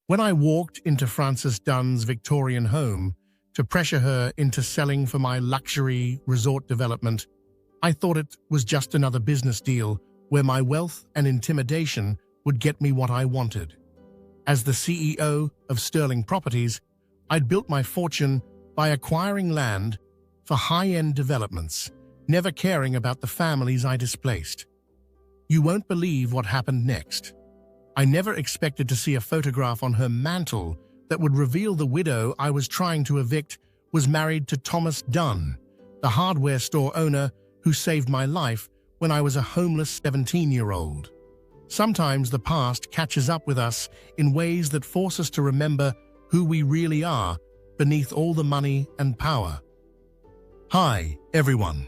When I walked into Frances Dunn's Victorian home to pressure her into selling for my luxury resort development, I thought it was just another business deal where my wealth and intimidation would get me what I wanted. As the CEO of Sterling Properties, I'd built my fortune by acquiring land for high-end developments, never caring about the families I displaced. You won't believe what happened next. I never expected to see a photograph on her mantle that would reveal the widow I was trying to evict was married to Thomas Dunn, the hardware store owner who saved my life when I was a homeless 17-year-old. Sometimes the past catches up with us in ways that force us to remember who we really are beneath all the money and power. Hi, everyone.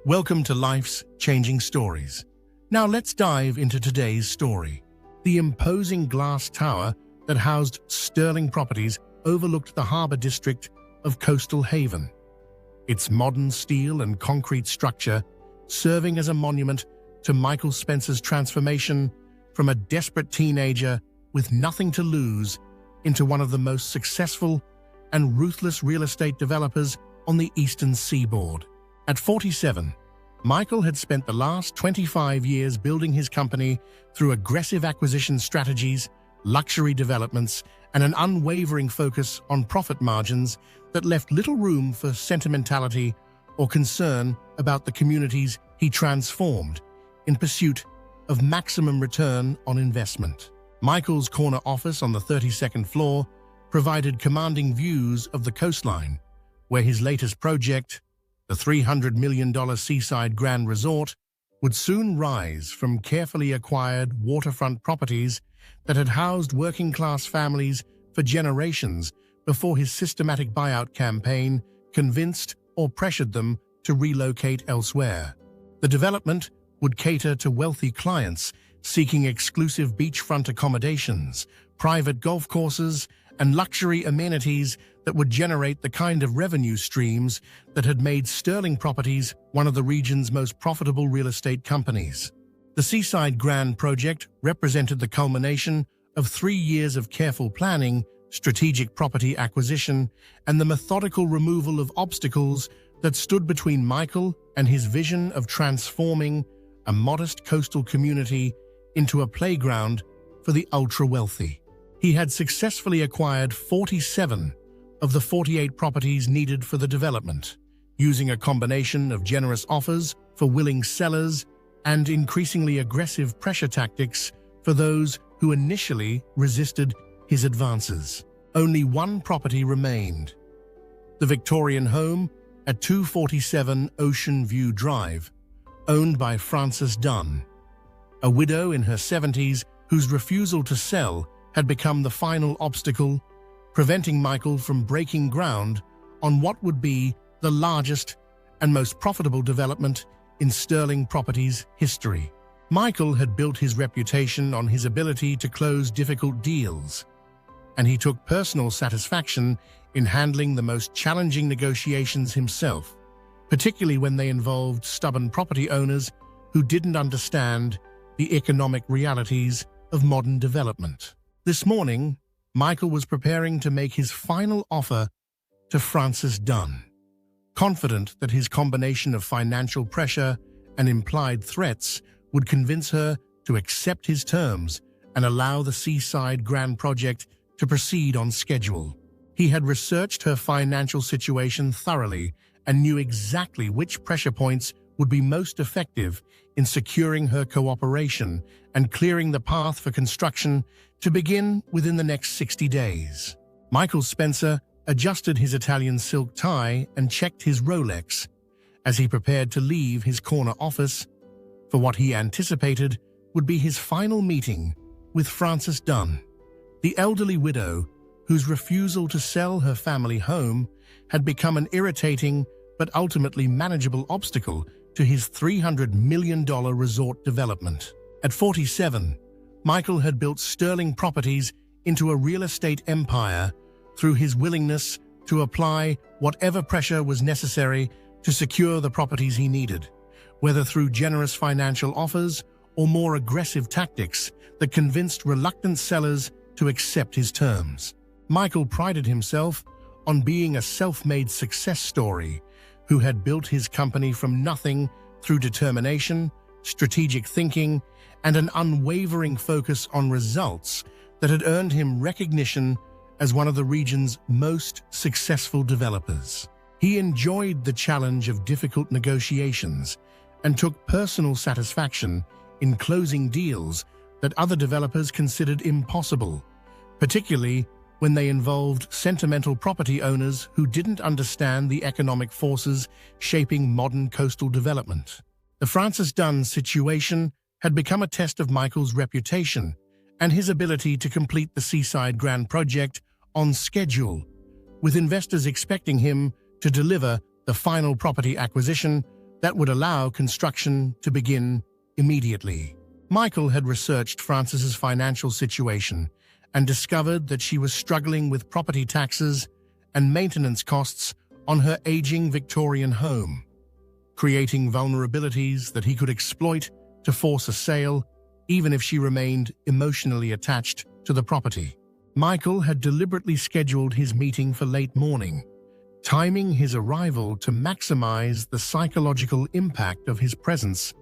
Welcome to Life's Changing Stories. Now let's dive into today's story. The imposing glass tower that housed Sterling Properties overlooked the harbor district of Coastal Haven. Its modern steel and concrete structure serving as a monument to Michael Spencer's transformation from a desperate teenager with nothing to lose into one of the most successful and ruthless real estate developers on the eastern seaboard. At 47, Michael had spent the last 25 years building his company through aggressive acquisition strategies, luxury developments, and an unwavering focus on profit margins that left little room for sentimentality or concern about the communities he transformed in pursuit of maximum return on investment. Michael's corner office on the 32nd floor provided commanding views of the coastline, where his latest project, the $300 million seaside Grand Resort, would soon rise from carefully acquired waterfront properties that had housed working-class families for generations before his systematic buyout campaign convinced or pressured them to relocate elsewhere. The development would cater to wealthy clients seeking exclusive beachfront accommodations, private golf courses, and luxury amenities that would generate the kind of revenue streams that had made Sterling Properties one of the region's most profitable real estate companies. The Seaside Grand project represented the culmination of 3 years of careful planning, strategic property acquisition, and the methodical removal of obstacles that stood between Michael and his vision of transforming a modest coastal community into a playground for the ultra-wealthy. He had successfully acquired 47 of the 48 properties needed for the development, using a combination of generous offers for willing sellers and increasingly aggressive pressure tactics for those who initially resisted his advances. Only one property remained: the Victorian home at 247 Ocean View Drive, owned by Frances Dunn, a widow in her 70s whose refusal to sell had become the final obstacle, preventing Michael from breaking ground on what would be the largest and most profitable development in Sterling Properties history. Michael had built his reputation on his ability to close difficult deals, and he took personal satisfaction in handling the most challenging negotiations himself, particularly when they involved stubborn property owners who didn't understand the economic realities of modern development. This morning, Michael was preparing to make his final offer to Frances Dunn, confident that his combination of financial pressure and implied threats would convince her to accept his terms and allow the Seaside Grand project to proceed on schedule. He had researched her financial situation thoroughly and knew exactly which pressure points would be most effective in securing her cooperation and clearing the path for construction to begin within the next 60 days. Michael Spencer adjusted his Italian silk tie and checked his Rolex as he prepared to leave his corner office for what he anticipated would be his final meeting with Frances Dunn, the elderly widow whose refusal to sell her family home had become an irritating but ultimately manageable obstacle to his $300 million resort development. At 47, Michael had built Sterling Properties into a real estate empire through his willingness to apply whatever pressure was necessary to secure the properties he needed, whether through generous financial offers or more aggressive tactics that convinced reluctant sellers to accept his terms. Michael prided himself on being a self-made success story who had built his company from nothing through determination, strategic thinking, and an unwavering focus on results that had earned him recognition as one of the region's most successful developers. He enjoyed the challenge of difficult negotiations and took personal satisfaction in closing deals that other developers considered impossible, particularly when they involved sentimental property owners who didn't understand the economic forces shaping modern coastal development. The Francis Dunn situation had become a test of Michael's reputation and his ability to complete the Seaside Grand project on schedule, with investors expecting him to deliver the final property acquisition that would allow construction to begin immediately. Michael had researched Francis's financial situation and discovered that she was struggling with property taxes and maintenance costs on her aging Victorian home, creating vulnerabilities that he could exploit to force a sale, even if she remained emotionally attached to the property. Michael had deliberately scheduled his meeting for late morning, timing his arrival to maximize the psychological impact of his presence,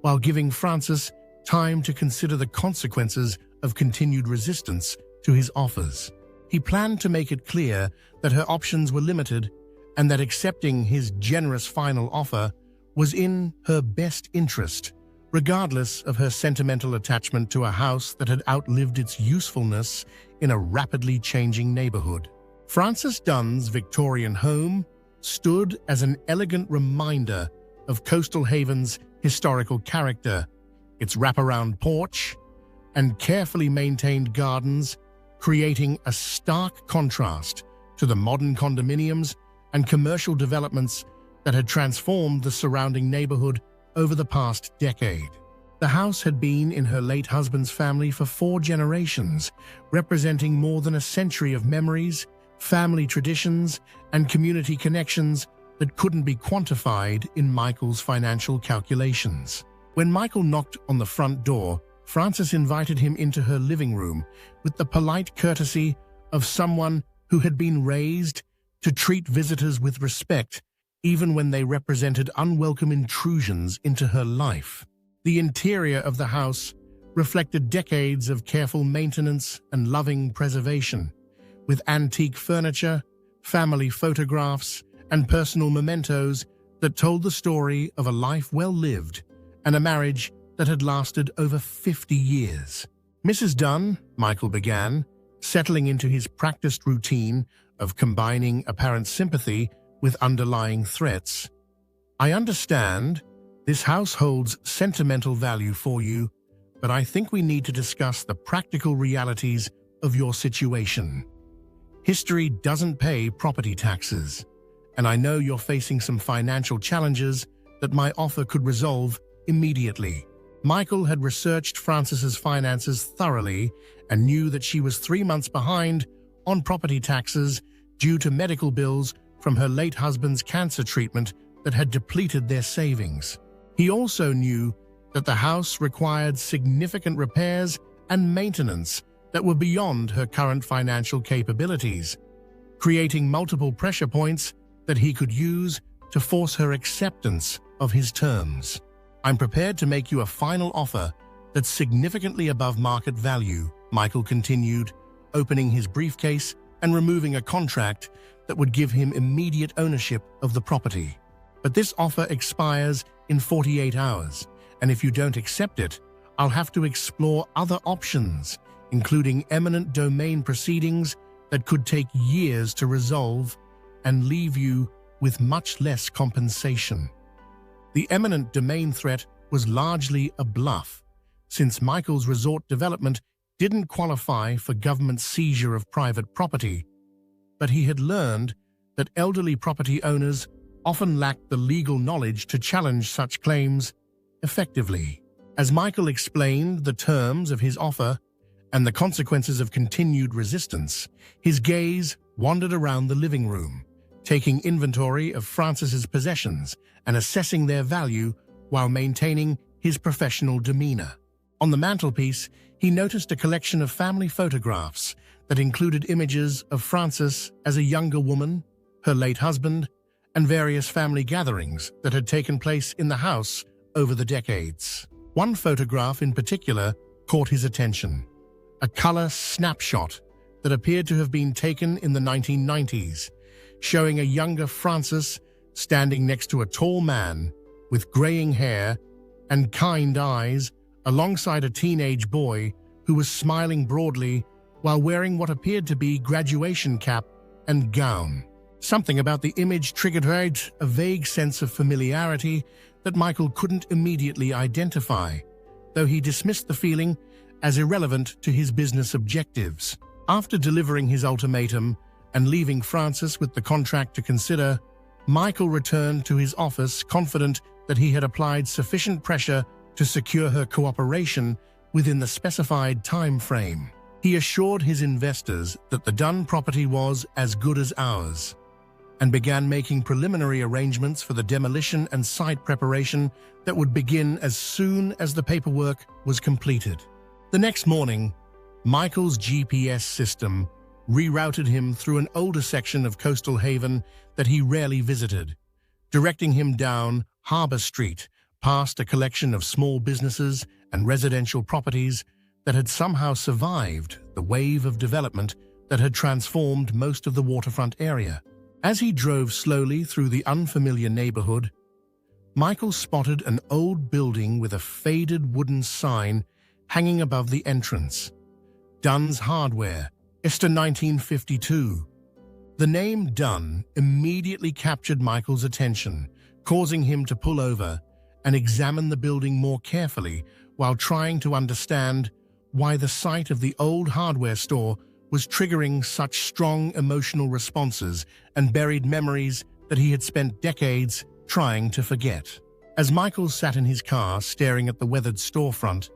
while giving Francis time to consider the consequences of continued resistance to his offers. He planned to make it clear that her options were limited and that accepting his generous final offer was in her best interest, regardless of her sentimental attachment to a house that had outlived its usefulness in a rapidly changing neighborhood. Francis Dunn's Victorian home stood as an elegant reminder of Coastal Haven's historical character, its wraparound porch and carefully maintained gardens creating a stark contrast to the modern condominiums and commercial developments that had transformed the surrounding neighborhood over the past decade. The house had been in her late husband's family for 4 generations, representing more than a century of memories, family traditions, and community connections that couldn't be quantified in Michael's financial calculations. When Michael knocked on the front door, Francis invited him into her living room with the polite courtesy of someone who had been raised to treat visitors with respect, even when they represented unwelcome intrusions into her life. The interior of the house reflected decades of careful maintenance and loving preservation, with antique furniture, family photographs, and personal mementos that told the story of a life well lived and a marriage that had lasted over 50 years. "Mrs. Dunn," Michael began, settling into his practiced routine of combining apparent sympathy with underlying threats, "I understand this house holds sentimental value for you, but I think we need to discuss the practical realities of your situation. History doesn't pay property taxes, and I know you're facing some financial challenges that my offer could resolve immediately." Michael had researched Francis's finances thoroughly and knew that she was 3 months behind on property taxes due to medical bills from her late husband's cancer treatment that had depleted their savings. He also knew that the house required significant repairs and maintenance that were beyond her current financial capabilities, creating multiple pressure points that he could use to force her acceptance of his terms. "I'm prepared to make you a final offer that's significantly above market value," Michael continued, opening his briefcase and removing a contract that would give him immediate ownership of the property. "But this offer expires in 48 hours, and if you don't accept it, I'll have to explore other options, including eminent domain proceedings that could take years to resolve and leave you with much less compensation." The eminent domain threat was largely a bluff, since Michael's resort development didn't qualify for government seizure of private property, but he had learned that elderly property owners often lacked the legal knowledge to challenge such claims effectively. As Michael explained the terms of his offer and the consequences of continued resistance, his gaze wandered around the living room, taking inventory of Francis's possessions and assessing their value while maintaining his professional demeanor. On the mantelpiece, he noticed a collection of family photographs that included images of Frances as a younger woman, her late husband, and various family gatherings that had taken place in the house over the decades. One photograph in particular caught his attention, a color snapshot that appeared to have been taken in the 1990s, showing a younger Frances standing next to a tall man with graying hair and kind eyes alongside a teenage boy who was smiling broadly while wearing what appeared to be graduation cap and gown. Something about the image triggered a vague sense of familiarity that Michael couldn't immediately identify, though he dismissed the feeling as irrelevant to his business objectives. After delivering his ultimatum and leaving Frances with the contract to consider, Michael returned to his office confident that he had applied sufficient pressure to secure her cooperation within the specified time frame. He assured his investors that the Dunn property was as good as ours, and began making preliminary arrangements for the demolition and site preparation that would begin as soon as the paperwork was completed. The next morning, Michael's GPS system rerouted him through an older section of Coastal Haven that he rarely visited, directing him down Harbor Street, past a collection of small businesses and residential properties that had somehow survived the wave of development that had transformed most of the waterfront area. As he drove slowly through the unfamiliar neighborhood, Michael spotted an old building with a faded wooden sign hanging above the entrance. Dunn's Hardware, Easter 1952. The name Dunn immediately captured Michael's attention, causing him to pull over and examine the building more carefully while trying to understand why the sight of the old hardware store was triggering such strong emotional responses and buried memories that he had spent decades trying to forget. As Michael sat in his car staring at the weathered storefront,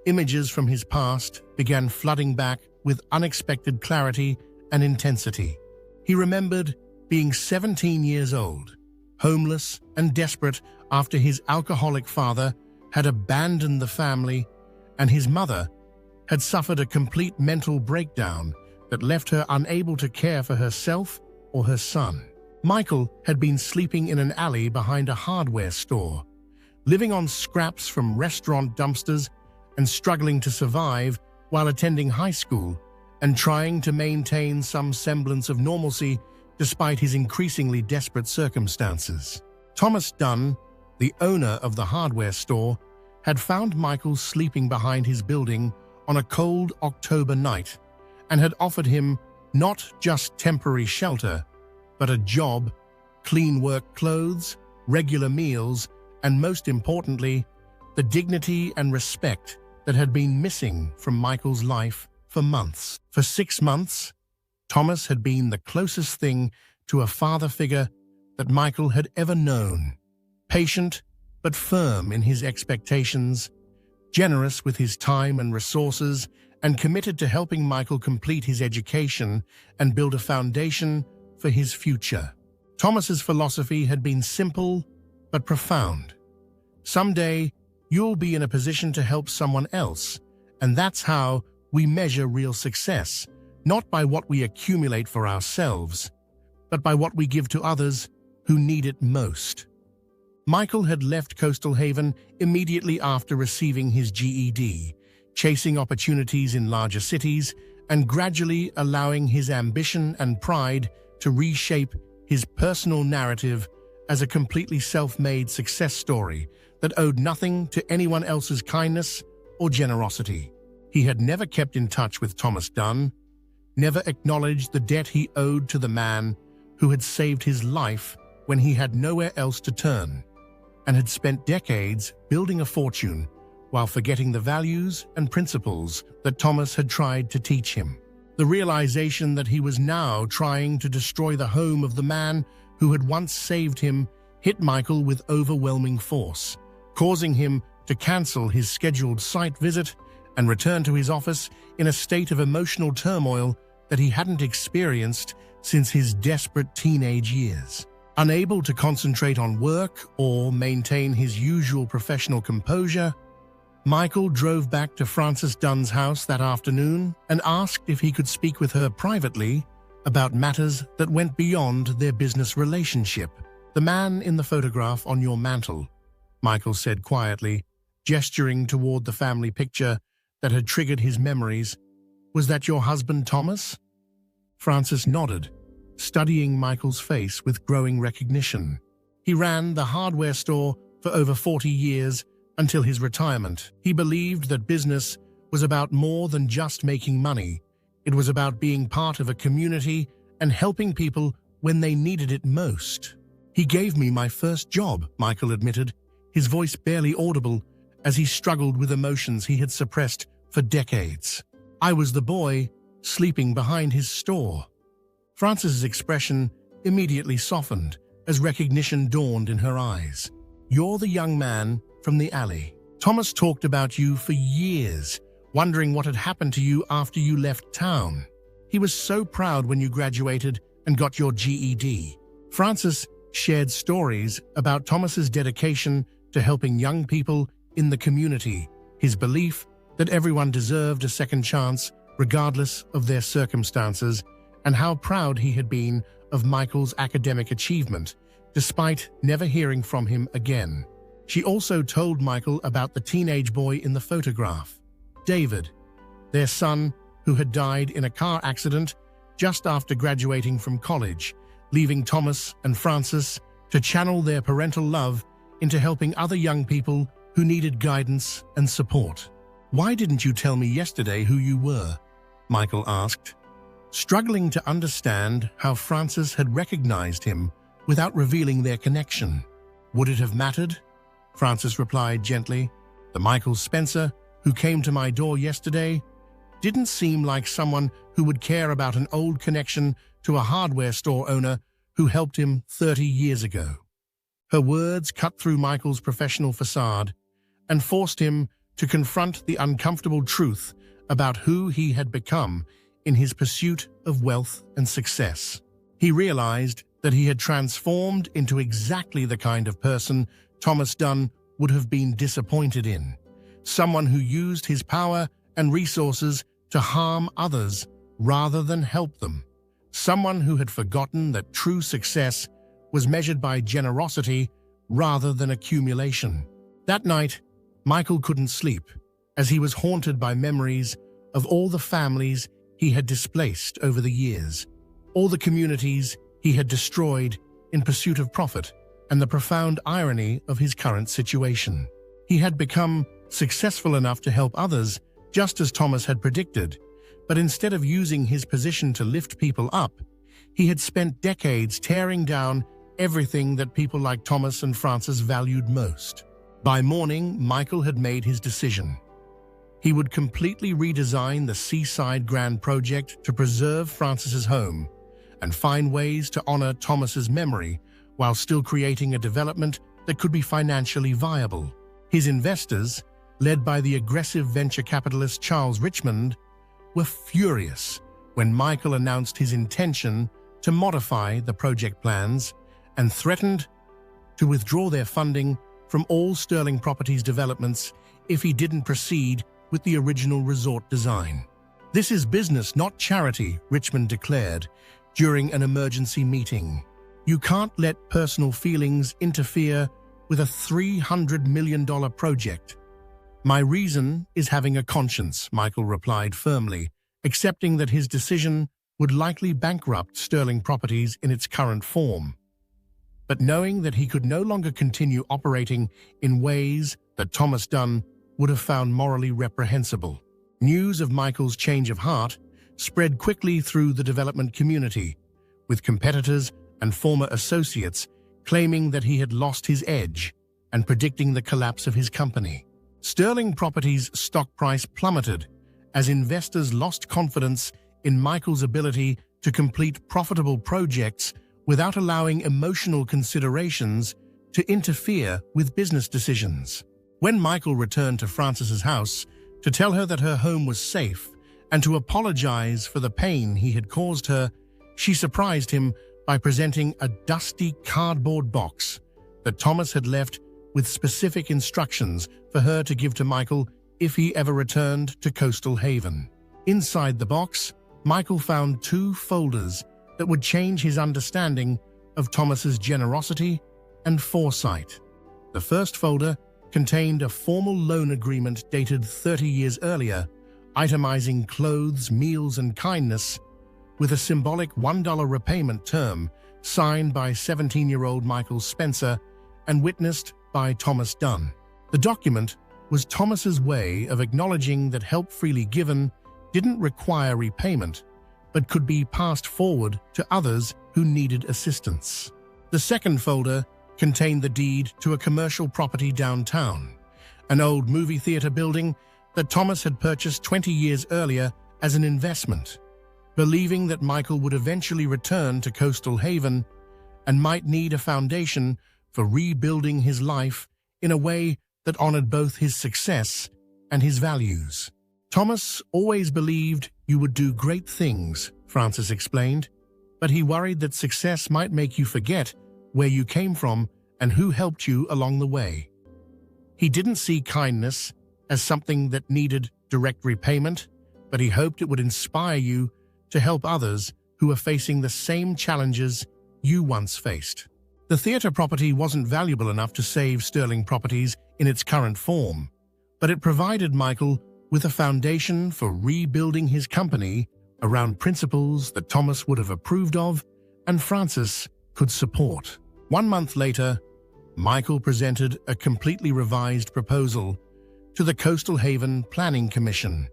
images from his past began flooding back with unexpected clarity and intensity. He remembered being 17 years old, homeless and desperate after his alcoholic father had abandoned the family and his mother had suffered a complete mental breakdown that left her unable to care for herself or her son. Michael had been sleeping in an alley behind a hardware store, living on scraps from restaurant dumpsters and struggling to survive while attending high school and trying to maintain some semblance of normalcy despite his increasingly desperate circumstances. Thomas Dunn, the owner of the hardware store, had found Michael sleeping behind his building on a cold October night and had offered him not just temporary shelter, but a job, clean work clothes, regular meals, and most importantly, the dignity and respect that had been missing from Michael's life for months. For 6 months, Thomas had been the closest thing to a father figure that Michael had ever known. Patient but firm in his expectations, generous with his time and resources, and committed to helping Michael complete his education and build a foundation for his future. Thomas's philosophy had been simple but profound. Someday, you'll be in a position to help someone else, and that's how we measure real success, not by what we accumulate for ourselves, but by what we give to others who need it most. Michael had left Coastal Haven immediately after receiving his GED, chasing opportunities in larger cities and gradually allowing his ambition and pride to reshape his personal narrative as a completely self-made success story that owed nothing to anyone else's kindness or generosity. He had never kept in touch with Thomas Dunn, never acknowledged the debt he owed to the man who had saved his life when he had nowhere else to turn, and had spent decades building a fortune while forgetting the values and principles that Thomas had tried to teach him. The realization that he was now trying to destroy the home of the man who had once saved him hit Michael with overwhelming force, causing him to cancel his scheduled site visit and return to his office in a state of emotional turmoil that he hadn't experienced since his desperate teenage years. Unable to concentrate on work or maintain his usual professional composure, Michael drove back to Frances Dunn's house that afternoon and asked if he could speak with her privately about matters that went beyond their business relationship. "The man in the photograph on your mantel," Michael said quietly, gesturing toward the family picture that had triggered his memories. "Was that your husband, Thomas?" Frances nodded, studying Michael's face with growing recognition. "He ran the hardware store for over 40 years until his retirement. He believed that business was about more than just making money. It was about being part of a community and helping people when they needed it most. He gave me my first job," Michael admitted, his voice barely audible as he struggled with emotions he had suppressed for decades. "I was the boy sleeping behind his store." Frances's expression immediately softened as recognition dawned in her eyes. "You're the young man from the alley. Thomas talked about you for years, wondering what had happened to you after you left town. He was so proud when you graduated and got your GED." Frances shared stories about Thomas's dedication to helping young people in the community, his belief that everyone deserved a second chance regardless of their circumstances, and how proud he had been of Michael's academic achievement, despite never hearing from him again. She also told Michael about the teenage boy in the photograph, David, their son, who had died in a car accident just after graduating from college, leaving Thomas and Frances to channel their parental love into helping other young people who needed guidance and support. "Why didn't you tell me yesterday who you were?" Michael asked, struggling to understand how Frances had recognized him without revealing their connection. "Would it have mattered?" Frances replied gently. "The Michael Spencer who came to my door yesterday didn't seem like someone who would care about an old connection to a hardware store owner who helped him 30 years ago." Her words cut through Michael's professional facade and forced him to confront the uncomfortable truth about who he had become in his pursuit of wealth and success. He realized that he had transformed into exactly the kind of person Thomas Dunn would have been disappointed in, someone who used his power and resources to harm others rather than help them, someone who had forgotten that true success was measured by generosity rather than accumulation. That night, Michael couldn't sleep as he was haunted by memories of all the families he had displaced over the years, all the communities he had destroyed in pursuit of profit, and the profound irony of his current situation. He had become successful enough to help others, just as Thomas had predicted, but instead of using his position to lift people up, he had spent decades tearing down everything that people like Thomas and Frances valued most. By morning, Michael had made his decision. He would completely redesign the Seaside Grand project to preserve Frances's home and find ways to honor Thomas's memory while still creating a development that could be financially viable. His investors, led by the aggressive venture capitalist Charles Richmond, were furious when Michael announced his intention to modify the project plans and threatened to withdraw their funding from all Sterling Properties developments if he didn't proceed with the original resort design. "This is business, not charity," Richmond declared during an emergency meeting. "You can't let personal feelings interfere with a $300 million project." "My reason is having a conscience," Michael replied firmly, accepting that his decision would likely bankrupt Sterling Properties in its current form. But knowing that he could no longer continue operating in ways that Thomas Dunn would have found morally reprehensible. News of Michael's change of heart spread quickly through the development community, with competitors and former associates claiming that he had lost his edge and predicting the collapse of his company. Sterling Properties' stock price plummeted as investors lost confidence in Michael's ability to complete profitable projects without allowing emotional considerations to interfere with business decisions. When Michael returned to Frances's house to tell her that her home was safe and to apologize for the pain he had caused her, she surprised him by presenting a dusty cardboard box that Thomas had left with specific instructions for her to give to Michael if he ever returned to Coastal Haven. Inside the box, Michael found 2 folders that would change his understanding of Thomas's generosity and foresight. The first folder contained a formal loan agreement dated 30 years earlier, itemizing clothes, meals, and kindness, with a symbolic $1 repayment term signed by 17-year-old Michael Spencer and witnessed by Thomas Dunn. The document was Thomas's way of acknowledging that help freely given didn't require repayment, but could be passed forward to others who needed assistance. The second folder contained the deed to a commercial property downtown, an old movie theater building that Thomas had purchased 20 years earlier as an investment, believing that Michael would eventually return to Coastal Haven and might need a foundation for rebuilding his life in a way that honored both his success and his values. Thomas always believed you would do great things, Francis explained, but he worried that success might make you forget where you came from and who helped you along the way. He didn't see kindness as something that needed direct repayment, but he hoped it would inspire you to help others who are facing the same challenges you once faced. The theater property wasn't valuable enough to save Sterling Properties in its current form, but it provided Michael with a foundation for rebuilding his company around principles that Thomas would have approved of and Francis could support. 1 month later, Michael presented a completely revised proposal to the Coastal Haven Planning Commission,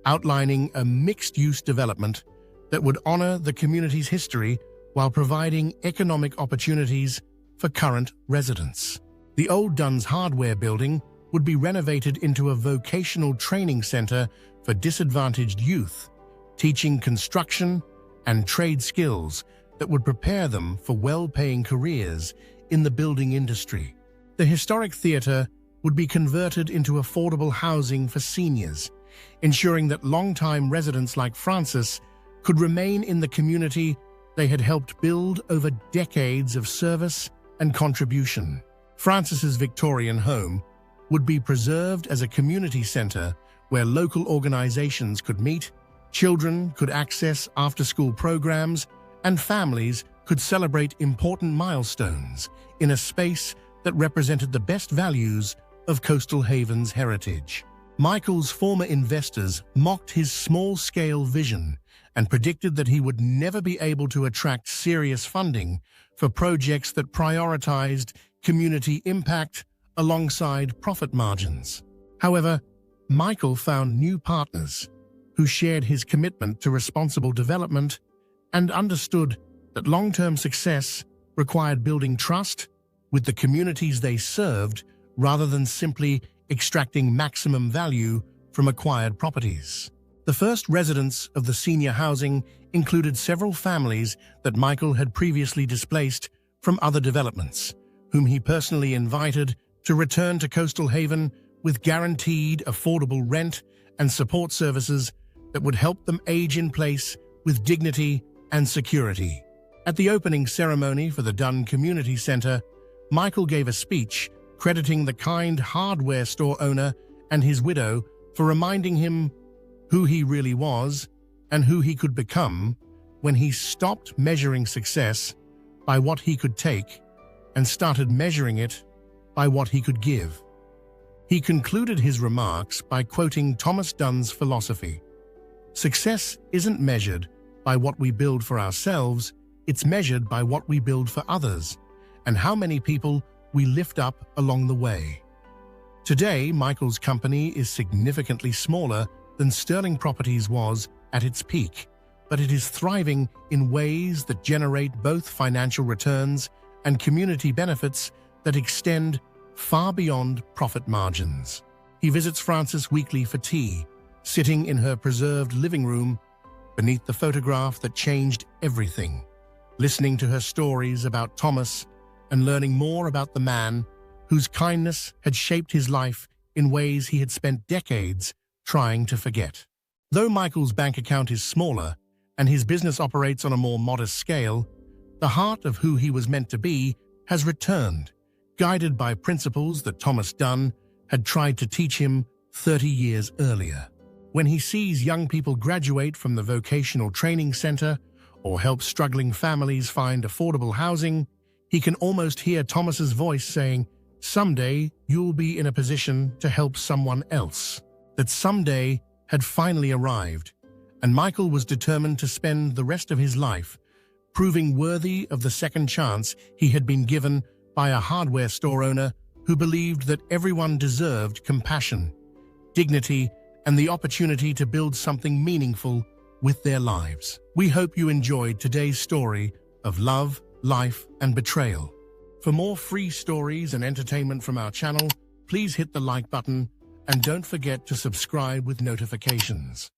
outlining a mixed-use development that would honor the community's history while providing economic opportunities for current residents. The old Dunn's Hardware building would be renovated into a vocational training center for disadvantaged youth, teaching construction and trade skills that would prepare them for well-paying careers in the building industry. The historic theater would be converted into affordable housing for seniors, ensuring that longtime residents like Francis could remain in the community they had helped build over decades of service and contribution. Francis's Victorian home would be preserved as a community center where local organizations could meet, children could access after-school programs, and families could celebrate important milestones in a space that represented the best values of Coastal Haven's heritage. Michael's former investors mocked his small-scale vision and predicted that he would never be able to attract serious funding for projects that prioritized community impact alongside profit margins. However, Michael found new partners who shared his commitment to responsible development and understood that long-term success required building trust with the communities they served rather than simply extracting maximum value from acquired properties. The first residents of the senior housing included several families that Michael had previously displaced from other developments, whom he personally invited to return to Coastal Haven with guaranteed affordable rent and support services that would help them age in place with dignity and security. At the opening ceremony for the Dunn Community Center, Michael gave a speech crediting the kind hardware store owner and his widow for reminding him who he really was and who he could become when he stopped measuring success by what he could take and started measuring it by what he could give. He concluded his remarks by quoting Thomas Dunn's philosophy: "Success isn't measured by what we build for ourselves, it's measured by what we build for others and how many people we lift up along the way." Today, Michael's company is significantly smaller than Sterling Properties was at its peak, but it is thriving in ways that generate both financial returns and community benefits that extend far beyond profit margins. He visits Frances weekly for tea, sitting in her preserved living room beneath the photograph that changed everything, listening to her stories about Thomas and learning more about the man whose kindness had shaped his life in ways he had spent decades trying to forget. Though Michael's bank account is smaller and his business operates on a more modest scale, the heart of who he was meant to be has returned, guided by principles that Thomas Dunn had tried to teach him 30 years earlier. When he sees young people graduate from the vocational training center or help struggling families find affordable housing, he can almost hear Thomas's voice saying, "Someday you'll be in a position to help someone else." That someday had finally arrived, and Michael was determined to spend the rest of his life proving worthy of the second chance he had been given by a hardware store owner who believed that everyone deserved compassion, dignity, and the opportunity to build something meaningful with their lives. We hope you enjoyed today's story of love, life, and betrayal. For more free stories and entertainment from our channel, please hit the like button and don't forget to subscribe with notifications.